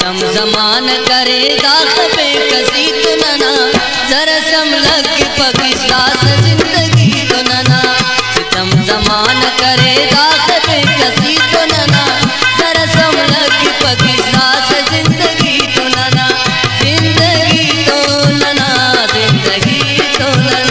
सितम जमान करेगा बेकसी तो नना, जरा समलग पकिस्ता से जिंदगी तो नना। सितम जमान करेगा बेकसी तो नना, जरा समलग पकिस्ता से जिंदगी तो नना। जिंदगी तो नना, जिंदगी तो नना।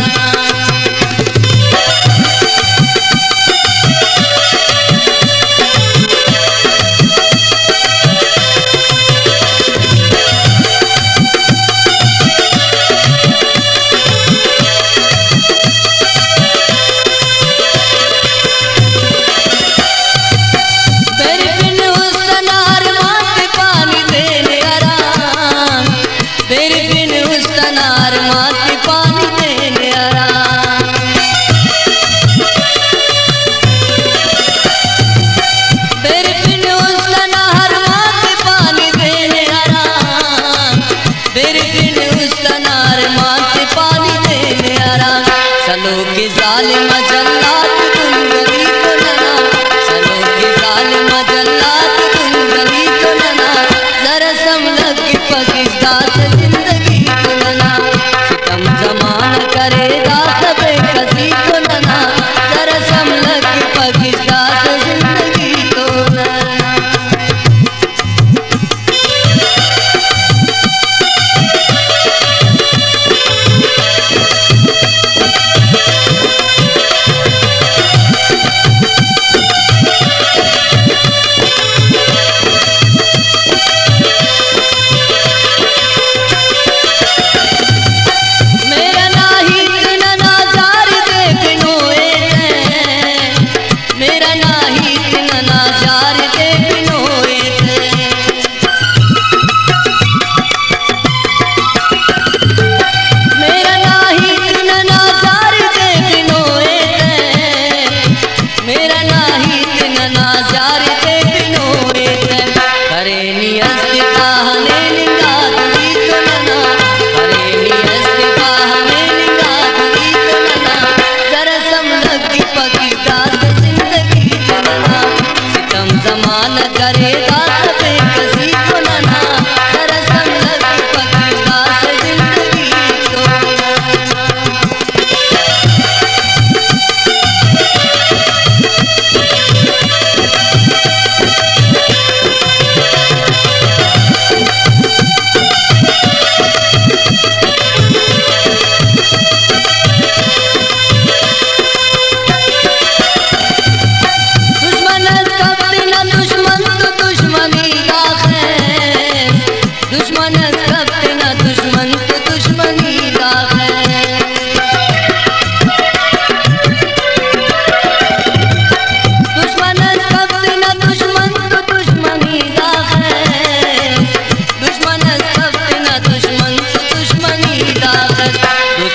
सलो के जालिम जल्लाद तुम गली तो नना, सलो के जालिम जल्लाद तुम गली तो नना। जरा समलग पकिस्ता से जिंदगी तो नना। सितम जमान करेगा बेकसी तो नना, जरा समलग पकिस्ता से जिंदगी तो नना। करेगा बेकसी तो नना, जरा समलग पकिस्ता से जिंदगी तो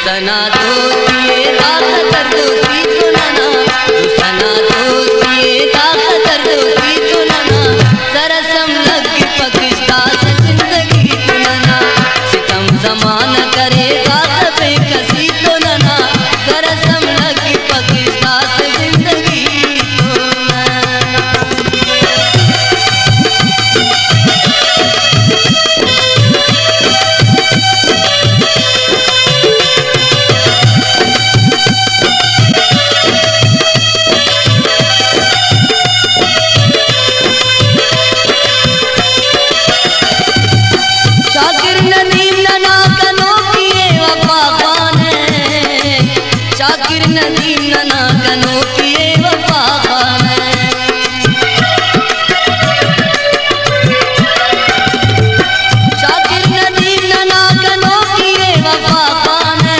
सना दोस्ती दाखतर दोस्ती तो नना, सना दोस्ती दाखतर दोस्ती तो नना। जरा समलग पकिस्ता से जिंदगी तो नना। सितम जमान करेगा बेकसी तो नना, जरा समलग पकिस्ता से जिंदगी तो नना। शाकिर नदीम नना कनो किए वफा खाने, शाकिर नदीम नना कनो किए वफा खाने। शाकिर नदीम नना कनो किए वफा खाने,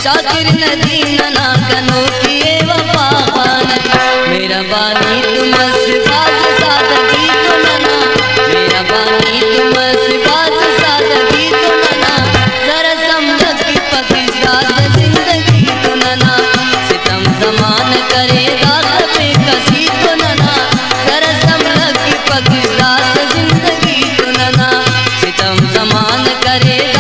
शाकिर नदीम नना कनो किए वफा खाने। मेरा बानी तुम सिफात सादगी तो नना, मेरा बानी तुम सिफात सादगी तो नना। जरा समलग पकिस्ता से जिंदगी तो नना। सितम जमान करेगा बेकसी तो नना, जरा समलग पकिस्ता से जिंदगी तो नना। सितम जमान करेगा